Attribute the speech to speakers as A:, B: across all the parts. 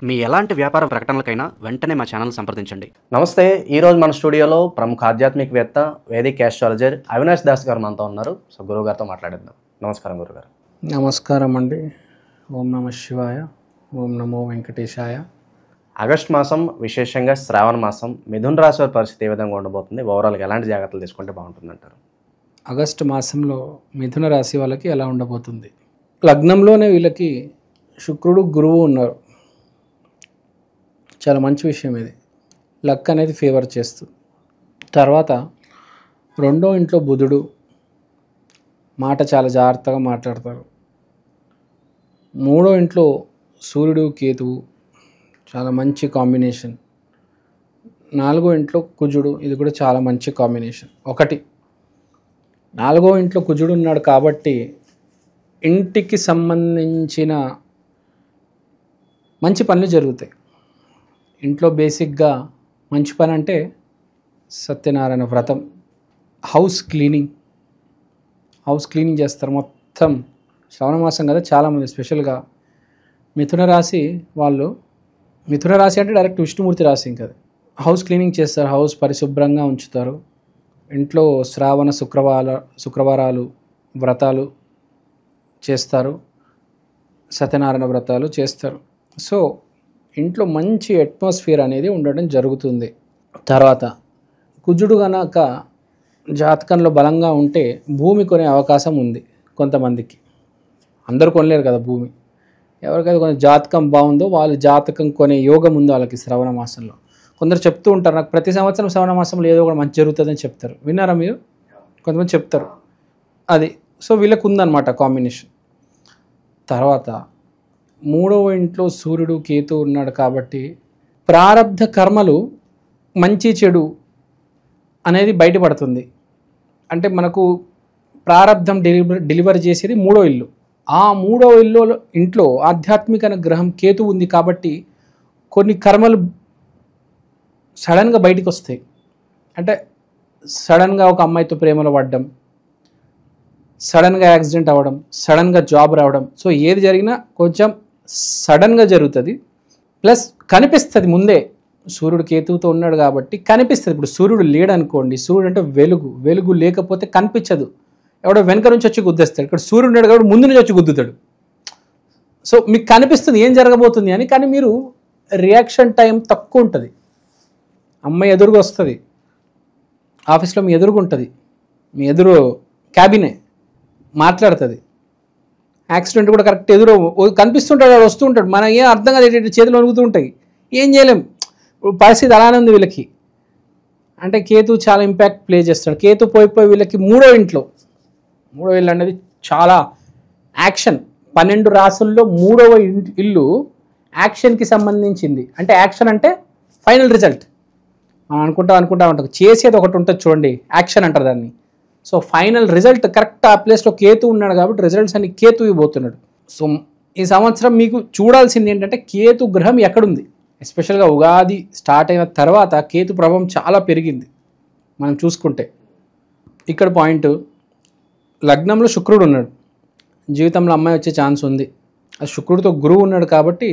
A: మీ ఎలాంటి వ్యాపార ప్రకటనలకైనా వెంటనే మా ఛానల్ సంప్రదించండి.
B: నమస్తే. ఈరోజు మన స్టూడియోలో ప్రముఖ ఆధ్యాత్మికవేత్త, వేదిక్ ఆస్ట్రాలజర్ అవినాష్ దాస్ గారు మనతో ఉన్నారు. సో గురువు గారితో మాట్లాడేద్దాం. నమస్కారం గురుగారు.
C: నమస్కారం అండి. ఓం నమ శివాయ, ఓం నమో వెంకటేశాయ.
B: ఆగస్టు మాసం, విశేషంగా శ్రావణ మాసం, మిథున రాశి వారి పరిస్థితి ఏ విధంగా ఉండబోతుంది? ఓవరాల్గా ఎలాంటి జాగ్రత్తలు తీసుకుంటే బాగుంటుందంటారు?
C: ఆగస్టు మాసంలో మిథున రాశి వాళ్ళకి ఎలా ఉండబోతుంది? లగ్నంలోనే వీళ్ళకి శుక్రుడు, గురువు ఉన్నారు. చాలా మంచి విషయం ఇది. లక్ అనేది ఫేవర్ చేస్తుంది. తర్వాత రెండో ఇంట్లో బుధుడు, మాట చాలా జాగ్రత్తగా మాట్లాడతారు. మూడో ఇంట్లో సూర్యుడు, కేతువు, చాలా మంచి కాంబినేషన్. నాలుగో ఇంట్లో కుజుడు, ఇది కూడా చాలా మంచి కాంబినేషన్. నాలుగో ఇంట్లో కుజుడు ఉన్నాడు కాబట్టి ఇంటికి సంబంధించిన మంచి పనులు జరుగుతాయి. ఇంట్లో బేసిక్గా మంచి పని అంటే సత్యనారాయణ వ్రతం, హౌస్ క్లీనింగ్ చేస్తారు. మొత్తం శ్రావణ మాసం కదా, చాలామంది స్పెషల్గా మిథున రాశి వాళ్ళు, మిథున రాశి అంటే డైరెక్ట్ విష్ణుమూర్తి రాశి ఇంకా, హౌస్ క్లీనింగ్ చేస్తారు, హౌస్ పరిశుభ్రంగా ఉంచుతారు. ఇంట్లో శ్రావణ శుక్రవారాలు వ్రతాలు చేస్తారు, సత్యనారాయణ వ్రతాలు చేస్తారు. సో ఇంట్లో మంచి అట్మాస్ఫియర్ అనేది ఉండడం జరుగుతుంది. తర్వాత కుజుడు గనక జాతకంలో బలంగా ఉంటే భూమి కొనే అవకాశం ఉంది కొంతమందికి. అందరూ కొనలేరు కదా భూమి. ఎవరికైతే కొంచెం జాతకం బాగుందో వాళ్ళు జాతకం కొనే యోగం ఉంది వాళ్ళకి శ్రవణ మాసంలో. కొందరు చెప్తూ ఉంటారు, నాకు ప్రతి సంవత్సరం శ్రవణ మాసంలో ఏదో కూడా మంచి జరుగుతుందని చెప్తారు. విన్నారా మీరు? కొంతమంది చెప్తారు అది. సో వీళ్ళకు ఉందన్నమాట కాంబినేషన్. తర్వాత మూడవ ఇంట్లో సూర్యుడు, కేతు ఉన్నాడు కాబట్టి ప్రారబ్ధ కర్మలు, మంచి చెడు అనేది బయటపడుతుంది. అంటే మనకు ప్రారబ్ధం డెలివరీ చేసేది మూడో ఇల్లు. ఆ మూడో ఇంట్లో ఆధ్యాత్మిక గ్రహం కేతు ఉంది కాబట్టి కొన్ని కర్మలు సడన్గా బయటికి వస్తాయి. అంటే సడన్గా ఒక అమ్మాయితో ప్రేమలో పడడం, సడన్గా యాక్సిడెంట్ అవ్వడం, సడన్గా జాబ్ రావడం. సో ఏది జరిగినా కొంచెం సడన్గా జరుగుతుంది. ప్లస్ కనిపిస్తుంది ముందే. సూర్యుడు కేతువుతో ఉన్నాడు కాబట్టి కనిపిస్తుంది. ఇప్పుడు సూర్యుడు లేడనుకోండి, సూర్యుడు అంటే వెలుగు లేకపోతే కనిపించదు. ఎవడో వెనక నుంచి వచ్చి గుద్దేస్తాడు. ఇక్కడ సూర్యుడు ఉన్నాడు కాబట్టి ముందు నుంచి వచ్చి గుద్దుతాడు. సో మీకు కనిపిస్తుంది ఏం జరగబోతుంది అని, కానీ మీరు రియాక్షన్ టైం తక్కువ ఉంటుంది. అమ్మాయి ఎదురుగా వస్తుంది, ఆఫీస్లో మీ ఎదురుగా ఉంటుంది, మీ ఎదురు క్యాబినే మాట్లాడుతుంది. యాక్సిడెంట్ కూడా కరెక్ట్ ఎదురు కనిపిస్తుంటాడు, వాడు వస్తూ ఉంటాడు. మనం ఏం అర్థం కాదు, చేతులు వణుకుతూ ఉంటాయి, ఏం చేయలేం. పరిస్థితి అలానే ఉంది వీళ్ళకి. అంటే కేతు చాలా ఇంపాక్ట్ ప్లే చేస్తాడు. కేతు పోయిపోయి వీళ్ళకి మూడో ఇల్లు అనేది చాలా యాక్షన్. 12 రాసుల్లో మూడవ ఇల్లు యాక్షన్కి సంబంధించింది. అంటే యాక్షన్ అంటే ఫైనల్ రిజల్ట్. మనం అనుకుంటా ఉంటాం, చేసేది ఒకటి ఉంటుంది చూడండి, యాక్షన్ అంటారు దాన్ని. సో ఫైనల్ రిజల్ట్ కరెక్ట్ ఆ ప్లేస్లో కేతు ఉన్నాడు కాబట్టి రిజల్ట్స్ అన్ని కేతు ఇవ్వబోతున్నాడు. సో ఈ సంవత్సరం మీకు చూడాల్సింది ఏంటంటే కేతు గ్రహం ఎక్కడుంది. ఎస్పెషల్గా ఉగాది స్టార్ట్ అయిన తర్వాత కేతు ప్రభావం చాలా పెరిగింది. మనం చూసుకుంటే ఇక్కడ పాయింట్, లగ్నంలో శుక్రుడు ఉన్నాడు, జీవితంలో అమ్మాయి వచ్చే ఛాన్స్ ఉంది. ఆ శుక్రుడితో గురువు ఉన్నాడు కాబట్టి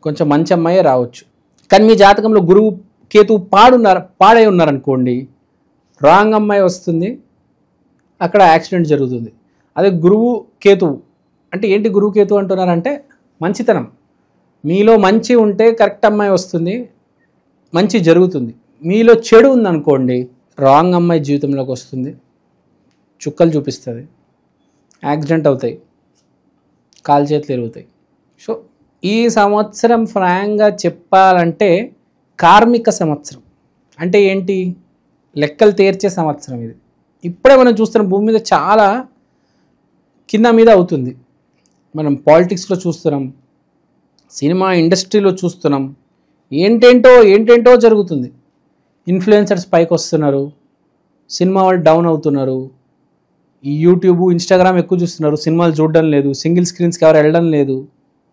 C: కొంచెం మంచి అమ్మాయే రావచ్చు. కానీ మీ జాతకంలో గురువు కేతు పాడై ఉన్నారనుకోండి, రాంగ్ అమ్మాయి వస్తుంది, అక్కడ యాక్సిడెంట్ జరుగుతుంది. అదే గురువు కేతువు అంటే ఏంటి? గురువు కేతు అంటున్నారంటే మంచితనం. మీలో మంచి ఉంటే కరెక్ట్ అమ్మాయి వస్తుంది, మంచి జరుగుతుంది. మీలో చెడు ఉందనుకోండి, రాంగ్ అమ్మాయి జీవితంలోకి వస్తుంది, చుక్కలు చూపిస్తుంది, యాక్సిడెంట్ అవుతాయి, కాలు చేతులు ఎరుగుతాయి. సో ఈ సంవత్సరం ఫ్రాంక్గా చెప్పాలంటే కార్మిక సంవత్సరం. అంటే ఏంటి? లెక్కలు తీర్చే సంవత్సరం ఇది. ఇప్పుడే మనం చూస్తున్నాం భూమి మీద చాలా కింద మీద అవుతుంది. మనం పాలిటిక్స్లో చూస్తున్నాం, సినిమా ఇండస్ట్రీలో చూస్తున్నాం, ఏంటేంటో జరుగుతుంది. ఇన్ఫ్లుయెన్సర్స్ పైకి వస్తున్నారు, సినిమా వాళ్ళు డౌన్ అవుతున్నారు, ఈ యూట్యూబ్, ఇన్స్టాగ్రామ్ ఎక్కువ చూస్తున్నారు, సినిమాలు చూడడం లేదు, సింగిల్ స్క్రీన్స్కి ఎవరు వెళ్ళడం లేదు,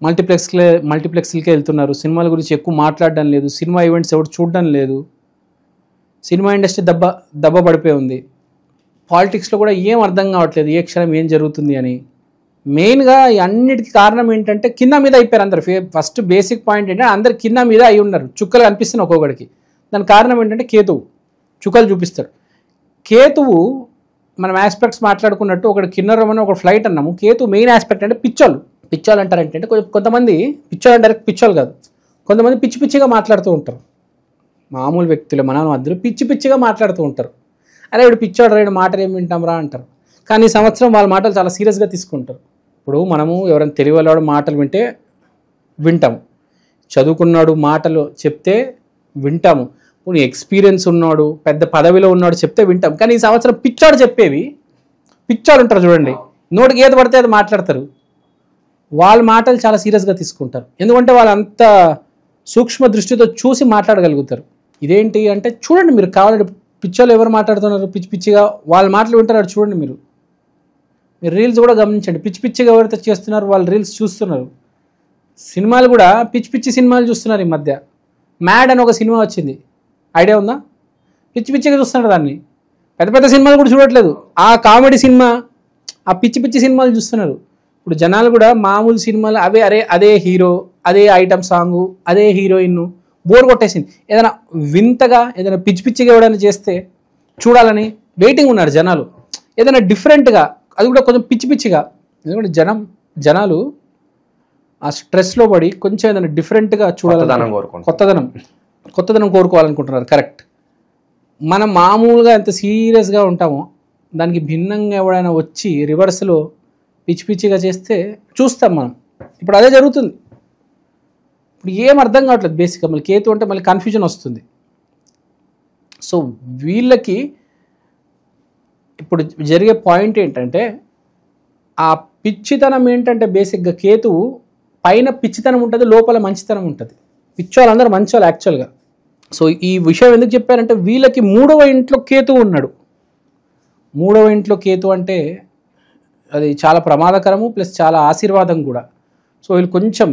C: మల్టీప్లెక్స్లకే వెళ్తున్నారు, సినిమాల గురించి ఎక్కువ మాట్లాడడం లేదు, సినిమా ఈవెంట్స్ ఎవరు చూడడం లేదు. సినిమా ఇండస్ట్రీ దెబ్బ పడిపోయి ఉంది. పాలిటిక్స్లో కూడా ఏం అర్థం కావట్లేదు, ఏ క్షణం ఏం జరుగుతుంది అని. మెయిన్గా ఈ అన్నిటికీ కారణం ఏంటంటే కింద మీద అయిపోయారు అందరు. ఫస్ట్ బేసిక్ పాయింట్ ఏంటంటే అందరు కింద మీద అయి ఉన్నారు, చుక్కలు కనిపిస్తున్నాయి ఒక్కొక్కడికి. దానికి కారణం ఏంటంటే కేతువు చుక్కలు చూపిస్తాడు. కేతువు మనం ఆస్పెక్ట్స్ మాట్లాడుకున్నట్టు ఒకటి కిన్నరం అని ఒక ఫ్లైట్ అన్నాము. కేతు మెయిన్ ఆస్పెక్ట్ అంటే పిచ్చోళ్ళు. పిచ్చోళ్ళు అంటారంటే కొంతమంది పిచ్చోళ్ళు డైరెక్ట్ పిచ్చోళ్ళు కాదు, కొంతమంది పిచ్చి పిచ్చిగా మాట్లాడుతూ ఉంటారు. మామూలు వ్యక్తులు మనం అందరూ పిచ్చి పిచ్చిగా మాట్లాడుతూ ఉంటారు. అరే ఇప్పుడు పిచ్చోడు రేడు మాటలు ఏం వింటాం రా అంటారు. కానీ ఈ సంవత్సరం వాళ్ళ మాటలు చాలా సీరియస్గా తీసుకుంటారు. ఇప్పుడు మనము ఎవరైనా తెలియవాడు మాటలు వింటే వింటాము, చదువుకున్నాడు మాటలు చెప్తే వింటాము, పోనీ ఎక్స్పీరియన్స్ ఉన్నాడు పెద్ద పదవిలో ఉన్నాడు చెప్తే వింటాం. కానీ ఈ సంవత్సరం పిచ్చోడు చెప్పేవి, పిచ్చోడు ఉంటారు చూడండి, నోటికి ఏది పడితే అది మాట్లాడతారు. వాళ్ళ మాటలు చాలా సీరియస్గా తీసుకుంటారు, ఎందుకంటే వాళ్ళు అంత సూక్ష్మ దృష్టితో చూసి మాట్లాడగలుగుతారు. ఇదేంటి అంటే చూడండి, మీరు కావాలంటే పిచ్చోళ్ళు ఎవరు మాట్లాడుతున్నారు పిచ్చి పిచ్చిగా, వాళ్ళ మాటలు వింటున్నారు చూడండి. మీరు రీల్స్ కూడా గమనించండి, పిచ్చి పిచ్చిగా ఎవరైతే చేస్తున్నారు వాళ్ళు రీల్స్ చూస్తున్నారు. సినిమాలు కూడా పిచ్చి పిచ్చి సినిమాలు చూస్తున్నారు. ఈ మధ్య మ్యాడ్ అని ఒక సినిమా వచ్చింది, ఐడియా ఉందా? పిచ్చి పిచ్చిగా చూస్తున్నారు దాన్ని. పెద్ద పెద్ద సినిమాలు కూడా చూడట్లేదు, ఆ కామెడీ సినిమా, ఆ పిచ్చి పిచ్చి సినిమాలు చూస్తున్నారు. ఇప్పుడు జనాలు కూడా మామూలు సినిమాలు అవే, అదే హీరో, అదే ఐటమ్ సాంగు, అదే హీరోయిన్, బోర్ కొట్టేసింది. ఏదైనా వింతగా ఏదైనా పిచ్చి పిచ్చిగా ఎవడైనా చేస్తే చూడాలని వెయిటింగ్ ఉన్నారు జనాలు. ఏదైనా డిఫరెంట్గా, అది కూడా కొంచెం పిచ్చి పిచ్చిగా, ఎందుకంటే జనాలు ఆ స్ట్రెస్లో పడి కొంచెం ఏదైనా డిఫరెంట్గా చూడాలని, కొత్తదనం కోరుకోవాలనుకుంటున్నారు. కరెక్ట్. మనం మామూలుగా ఎంత సీరియస్గా ఉంటామో దానికి భిన్నంగా ఎవడైనా వచ్చి రివర్స్లో పిచ్చి పిచ్చిగా చేస్తే చూస్తాం మనం. ఇప్పుడు అదే జరుగుతుంది. ఇప్పుడు ఏం అర్థం కావట్లేదు బేసిక్గా. మళ్ళీ కేతు అంటే మళ్ళీ కన్ఫ్యూజన్ వస్తుంది. సో వీళ్ళకి ఇప్పుడు జరిగే పాయింట్ ఏంటంటే, ఆ పిచ్చితనం ఏంటంటే బేసిక్గా కేతువు పైన పిచ్చితనం ఉంటుంది, లోపల మంచితనం ఉంటుంది. పిచ్చోళ్ళందరూ మంచోళ్ళు యాక్చువల్గా. సో ఈ విషయం ఎందుకు చెప్పారంటే, వీళ్ళకి 3వ ఇంట్లో కేతువు ఉన్నాడు. 3వ ఇంట్లో కేతు అంటే అది చాలా ప్రమాదకరము ప్లస్ చాలా ఆశీర్వాదం కూడా. సో వీళ్ళు కొంచెం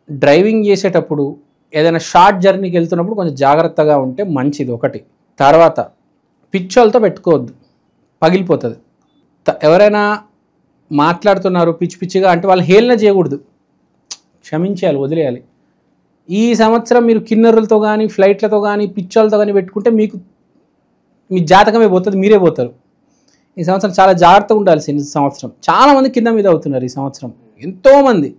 C: డ్రైవింగ్ చేసేటప్పుడు ఏదైనా షార్ట్ జర్నీకి వెళ్తున్నప్పుడు కొంచెం జాగ్రత్తగా ఉంటే మంచిది ఒకటి. తర్వాత పిచ్చోళ్ళతో పెట్టుకోవద్దు, పగిలిపోతుంది. ఎవరైనా మాట్లాడుతున్నారు పిచ్చి పిచ్చిగా అంటే వాళ్ళు హేళన చేయకూడదు, క్షమించేయాలి, వదిలేయాలి. ఈ సంవత్సరం మీరు కిన్నెరులతో కానీ ఫ్లైట్లతో కానీ పిచ్చోళ్ళతో కానీ పెట్టుకుంటే మీ జాతకమే పోతుంది, మీరే పోతారు. ఈ సంవత్సరం చాలా జాగ్రత్తగా ఉండాల్సింది. సంవత్సరం చాలామంది కింద మీద అవుతున్నారు ఈ సంవత్సరం, ఎంతోమంది.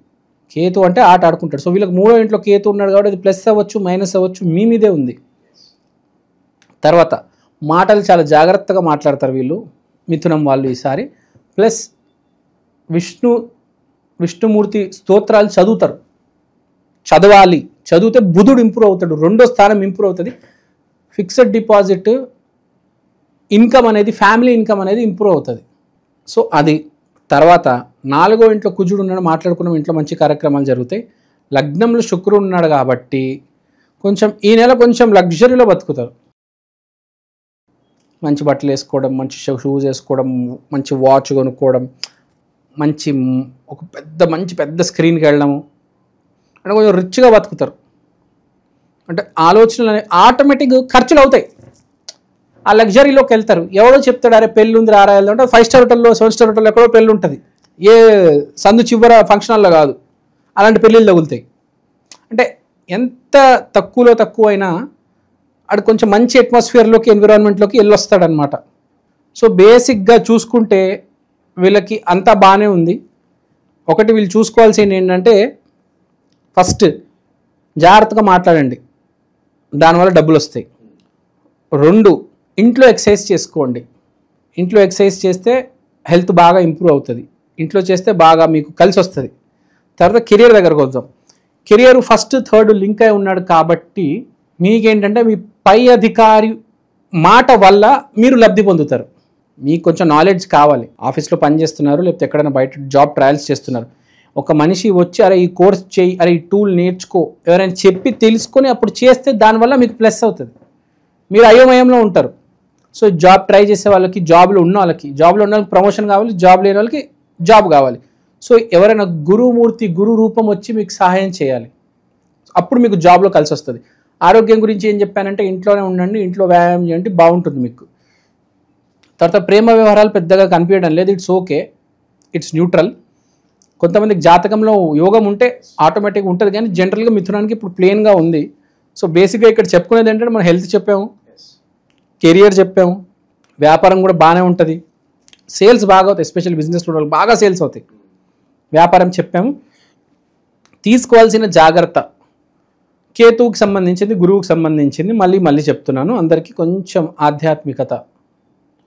C: కేతు అంటే ఆట ఆడుకుంటాడు. సో వీళ్ళకి 3వ ఇంట్లో కేతు ఉన్నాడు కాబట్టి అది ప్లస్ అవ్వచ్చు మైనస్ అవ్వచ్చు, మీ మీదే ఉంది. తర్వాత మాటలు చాలా జాగ్రత్తగా మాట్లాడతారు వీళ్ళు, మిథునం వాళ్ళు ఈసారి. ప్లస్ విష్ణుమూర్తి స్తోత్రాలు చదవాలి. చదివితే బుధుడు ఇంప్రూవ్ అవుతాడు, 2వ స్థానం ఇంప్రూవ్ అవుతుంది. ఫిక్స్డ్ డిపాజిట్ ఇన్కమ్ అనేది, ఫ్యామిలీ ఇన్కమ్ అనేది ఇంప్రూవ్ అవుతుంది. సో అది. తర్వాత 4వ ఇంట్లో కుజుడు ఉన్నాడు, మాట్లాడుకున్న ఇంట్లో మంచి కార్యక్రమాలు జరుగుతాయి. లగ్నంలో శుక్రుడు ఉన్నాడు కాబట్టి కొంచెం ఈ నెల కొంచెం లగ్జరీలో బతుకుతారు. మంచి బట్టలు వేసుకోవడం, మంచి షూస్ వేసుకోవడం, మంచి వాచ్ కొనుక్కోవడం, మంచి పెద్ద స్క్రీన్కి వెళ్ళడము అంటే కొంచెం రిచ్గా బతుకుతారు. అంటే ఆలోచనలు అనేవి ఆటోమేటిక్ ఖర్చులు అవుతాయి, ఆ లగ్జరీలోకి వెళ్తారు. ఎవడో చెప్తాడు అరే పెళ్ళి ఉంది రారా వెళ్దాం అంటే 5 స్టార్ హోటల్లో 7 స్టార్ హోటల్లో ఎక్కడో పెళ్ళి ఉంటుంది, ఏ సందు చివర ఫంక్షన్ హాల్లో కాదు. అలాంటి పెళ్ళిళ్ళు తగులుతాయి. అంటే ఎంత తక్కువైనా అక్కడ కొంచెం మంచి అట్మాస్ఫియర్లోకి, ఎన్విరాన్మెంట్లోకి వెళ్ళొస్తాడనమాట. సో బేసిక్గా చూసుకుంటే వీళ్ళకి అంతా బాగానే ఉంది. ఒకటి వీళ్ళు చూసుకోవాల్సింది ఏంటంటే, ఫస్ట్ జాగ్రత్తగా మాట్లాడండి, దానివల్ల డబ్బులు వస్తాయి. 2, ఇంట్లో ఎక్సర్సైజ్ చేసుకోండి. ఇంట్లో ఎక్సర్సైజ్ చేస్తే హెల్త్ బాగా ఇంప్రూవ్ అవుతుంది, ఇంట్లో చేస్తే బాగా మీకు కలిసి వస్తుంది. తర్వాత కెరియర్ దగ్గరకు వద్దాం. కెరియర్ 1st 3rd లింక్ అయి ఉన్నాడు కాబట్టి మీకేంటంటే మీ పై అధికారి మాట వల్ల మీరు లబ్ధి పొందుతారు. మీకు కొంచెం నాలెడ్జ్ కావాలి. ఆఫీస్లో పనిచేస్తున్నారు, లేకపోతే ఎక్కడైనా బయట జాబ్ ట్రయల్స్ చేస్తున్నారు, ఒక మనిషి వచ్చి అరే ఈ కోర్స్ చేయి, అరే ఈ టూల్ నేర్చుకో, ఎవరైనా చెప్పి తెలుసుకొని అప్పుడు చేస్తే దానివల్ల మీకు ప్లస్ అవుతుంది. మీరు అయోమయంలో ఉంటారు. సో జాబ్ ట్రై చేసే వాళ్ళకి, జాబ్లో ఉన్న వాళ్ళకి ప్రమోషన్ కావాలి, జాబ్ లేని వాళ్ళకి జాబ్ కావాలి. సో ఎవరైనా గురుమూర్తి, గురు రూపం వచ్చి మీకు సహాయం చేయాలి, అప్పుడు మీకు జాబ్లో కలిసి వస్తుంది. ఆరోగ్యం గురించి ఏం చెప్పానంటే ఇంట్లోనే ఉండండి, ఇంట్లో వ్యాయామం చేయండి, బాగుంటుంది మీకు. తర్వాత ప్రేమ వ్యవహారాలు పెద్దగా కనిపించడం లేదు, ఇట్స్ ఓకే. It's neutral. కొంతమందికి జాతకంలో యోగం ఉంటే ఆటోమేటిక్గా ఉంటుంది, కానీ జనరల్గా మిథునానికి ఇప్పుడు ప్లెయిన్గా ఉంది. సో బేసిక్గా ఇక్కడ చెప్పుకునేది ఏంటంటే మనం హెల్త్ చెప్పాము, కెరియర్ చెప్పాము, వ్యాపారం కూడా బాగానే ఉంటుంది, సేల్స్ బాగా అవుతాయి, ఎస్పెషల్ బిజినెస్ వాళ్ళకి బాగా సేల్స్ అవుతాయి, వ్యాపారం చెప్పాము. తీసుకోవాల్సిన జాగ్రత్త కేతువుకి సంబంధించింది, గురువుకి సంబంధించింది మళ్ళీ చెప్తున్నాను. అందరికీ కొంచెం ఆధ్యాత్మికత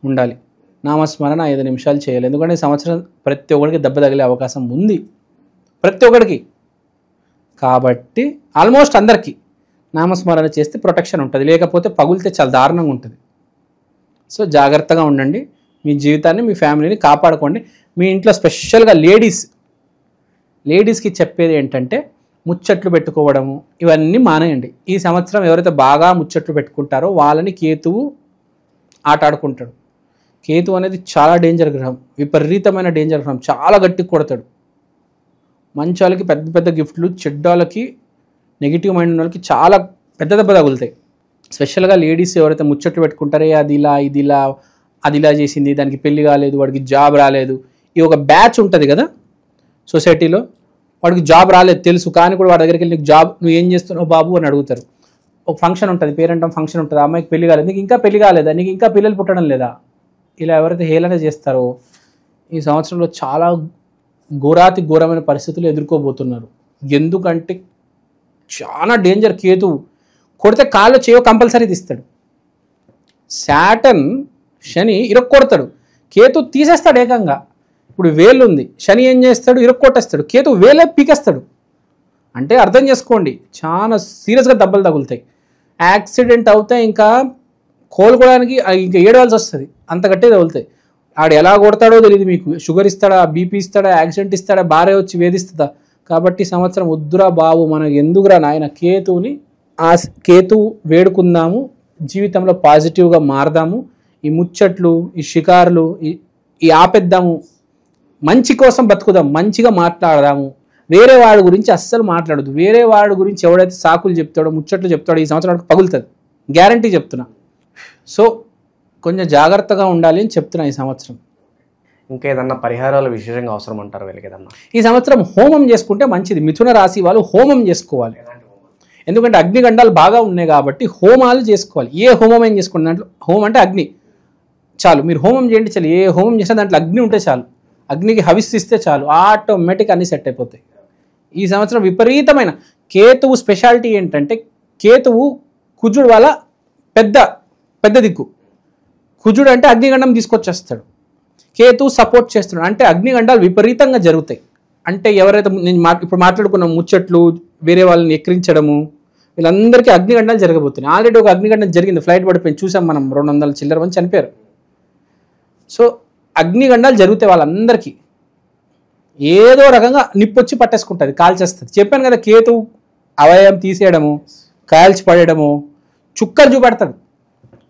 C: ఉండాలి. నామస్మరణ 5 నిమిషాలు చేయాలి. ఎందుకంటే ఈ సంవత్సరం ప్రతి ఒక్కరికి దెబ్బ తగిలే అవకాశం ఉంది, ప్రతి ఒక్కరికి. కాబట్టి ఆల్మోస్ట్ అందరికీ నామస్మరణ చేస్తే ప్రొటెక్షన్ ఉంటుంది, లేకపోతే పగులితే చాలా దారుణంగా ఉంటుంది. సో జాగ్రత్తగా ఉండండి, మీ జీవితాన్ని మీ ఫ్యామిలీని కాపాడుకోండి. మీ ఇంట్లో స్పెషల్గా లేడీస్కి చెప్పేది ఏంటంటే ముచ్చట్లు పెట్టుకోవడము ఇవన్నీ మానేయండి. ఈ సంవత్సరం ఎవరైతే బాగా ముచ్చట్లు పెట్టుకుంటారో వాళ్ళని కేతువు ఆటాడుకుంటాడు. కేతు అనేది చాలా డేంజర్ గ్రహం, విపరీతమైన డేంజర్ గ్రహం, చాలా గట్టిగా కొడతాడు. మంచి వాళ్ళకి పెద్ద పెద్ద గిఫ్ట్లు, చెడ్డోళ్ళకి నెగిటివ్ మైండ్ ఉన్న వాళ్ళకి చాలా పెద్ద దెబ్బ తగులుతాయి. స్పెషల్గా లేడీస్ ఎవరైతే ముచ్చట్లు పెట్టుకుంటారో అది ఇలా చేసింది, దానికి పెళ్లి కాలేదు, వాడికి జాబ్ రాలేదు, ఈ ఒక బ్యాచ్ ఉంటుంది కదా సొసైటీలో, వాడికి జాబ్ రాలేదు తెలుసు, కానీ కూడా వాడి దగ్గరికి వెళ్ళి నీకు జాబ్, నువ్వు ఏం చేస్తున్నావు బాబు అని అడుగుతారు. ఒక ఫంక్షన్ ఉంటుంది, పేరెంటం ఫంక్షన్ ఉంటుంది, ఆ అమ్మాయికి పెళ్లి కాలేదు, నీకు ఇంకా పెళ్లి కాలేదా, నీకు ఇంకా పిల్లలు పుట్టడం లేదా, ఇలా ఎవరైతే హేళన చేస్తారో ఈ సంవత్సరంలో చాలా ఘోరమైన పరిస్థితులు ఎదుర్కోబోతున్నారు. ఎందుకంటే చాలా డేంజర్. కేతువు కొడితే కాళ్ళు చేయో కంపల్సరీ తీస్తాడు. శాటర్న్ శని ఇరక్కొడతాడు, కేతు తీసేస్తాడు ఏకంగా. ఇప్పుడు వేలు ఉంది, శని ఏం చేస్తాడు, ఇరక్కొట్టేస్తాడు, కేతు వేలే పీకేస్తాడు. అంటే అర్థం చేసుకోండి, చాలా సీరియస్గా దెబ్బలు తగులుతాయి. యాక్సిడెంట్ అవుతే ఇంకా కోలుకోవడానికి ఇంకా ఏడవలసి వస్తుంది, అంత గట్టిగా తగులుతాయి. ఆడు ఎలా కొడతాడో తెలియదు మీకు, షుగర్ ఇస్తాడా, బీపీ ఇస్తాడా, యాక్సిడెంట్ ఇస్తాడా, భార్య వచ్చి వేధిస్తుందా. కాబట్టి సంవత్సరం వద్దురా బాబు, మనకు ఎందుకురా నాయన, కేతువు వేడుకుందాము, జీవితంలో పాజిటివ్గా మారదాము, ఈ ముచ్చట్లు, ఈ షికారులు ఈ ఆపేద్దాము, మంచి కోసం బతుకుదాం, మంచిగా మాట్లాడదాము. వేరే వాడి గురించి అస్సలు మాట్లాడదు. వేరే వాడి గురించి ఎవడైతే సాకులు చెప్తాడో, ముచ్చట్లు చెప్తాడో ఈ సంవత్సరం వాడికి పగులుతుంది, గ్యారంటీ చెప్తున్నా. సో కొంచెం జాగ్రత్తగా ఉండాలి అని చెప్తున్నా ఈ సంవత్సరం.
B: ఇంకా ఏదన్నా పరిహారాలు విశేషంగా అవసరం అంటారు వీళ్ళకి ఏదన్నా?
C: ఈ సంవత్సరం హోమం చేసుకుంటే మంచిది. మిథున రాశి వాళ్ళు హోమం చేసుకోవాలి, ఎందుకంటే అగ్నిగండాలు బాగా ఉన్నాయి కాబట్టి హోమాలు చేసుకోవాలి. ఏ హోమం ఏం చేసుకోండి, దాంట్లో హోమం అంటే అగ్ని చాలు, మీరు హోమం చేయండి చాలు. ఏ హోమం చేసినా దాంట్లో అగ్ని ఉంటే చాలు, అగ్నికి హవిస్సిస్తే చాలు, ఆటోమేటిక్ అన్ని సెట్ అయిపోతాయి. ఈ సంవత్సరం విపరీతమైన కేతువు స్పెషాలిటీ ఏంటంటే, కేతువు కుజుడు వల్ల పెద్ద దిక్కు. కుజుడు అంటే అగ్నిగండం తీసుకొచ్చేస్తాడు, కేతువు సపోర్ట్ చేస్తున్నాడు అంటే అగ్నిగండాలు విపరీతంగా జరుగుతాయి. అంటే ఎవరైతే నేను ఇప్పుడు మాట్లాడుకున్న ముచ్చట్లు, వేరే వాళ్ళని ఎక్కిరించడము, వీళ్ళందరికీ అగ్నిగండాలు జరగబోతున్నాయి. ఆల్రెడీ ఒక అగ్నిగండం జరిగింది, ఫ్లైట్ పడిపోయింది, చూసాం మనం, 200 చిల్లర మంది చనిపోయారు. సో అగ్నిగండాలు జరుగుతాయి వాళ్ళందరికీ. ఏదో రకంగా నిప్పొచ్చి పట్టేసుకుంటుంది, కాల్చేస్తుంది. చెప్పాను కదా, కేతువు అవయవం తీసేయడము, కాల్చి పడేయడము, చుక్కలు చూపెడతాడు.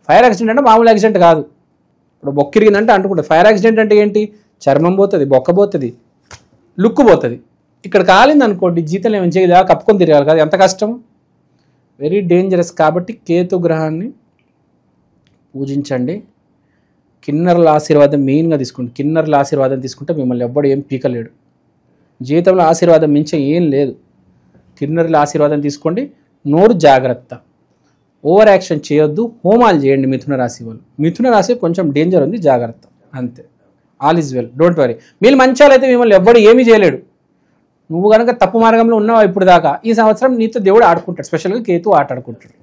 C: ఫైర్ యాక్సిడెంట్ అంటే మామూలు యాక్సిడెంట్ కాదు. ఇప్పుడు బొక్కిరిగిందంటే అంటుకుంటుంది. ఫైర్ యాక్సిడెంట్ అంటే ఏంటి, చర్మం పోతుంది, బొక్క పోతుంది, లుక్కు పోతుంది. ఇక్కడ కాలింది అనుకోండి, జీతం ఏమైనా చేయదా, కప్పుకొని తిరగాలి కదా, ఎంత కష్టం. Very dangerous. కాబట్టి కేతు గ్రహాన్ని పూజించండి. కిన్నరుల ఆశీర్వాదం మెయిన్గా తీసుకోండి. కిన్నరుల ఆశీర్వాదం తీసుకుంటే మిమ్మల్ని ఎవ్వడు ఏం పీకలేడు. జీవితంలో ఆశీర్వాదం మించే ఏం లేదు. కిన్నరుల ఆశీర్వాదం తీసుకోండి. నోరు జాగ్రత్త, ఓవర్ యాక్షన్ చేయొద్దు. హోమాలు చేయండి మిథున రాశి వాళ్ళు. మిథున రాశి కొంచెం డేంజర్ ఉంది, జాగ్రత్త అంతే. All is well, don't worry. మీరు మంచి వాళ్ళైతే మిమ్మల్ని ఎవ్వడు ఏమీ చేయలేడు. నువ్వు కనుక తప్పు మార్గంలో ఉన్నావు ఇప్పుడు దాకా, ఈ సంవత్సరం నీతో దేవుడు ఆడుకుంటాడు, స్పెషల్గా కేతు ఆట ఆడుకుంటాడు.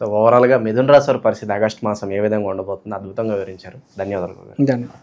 B: సో ఓవరాల్గా మిథున రాశి వారి పరిస్థితి ఆగస్టు మాసం ఏ విధంగా ఉండబోతుందో అద్భుతంగా వివరించారు. ధన్యవాదాలు.
C: ధన్యవాదాలు.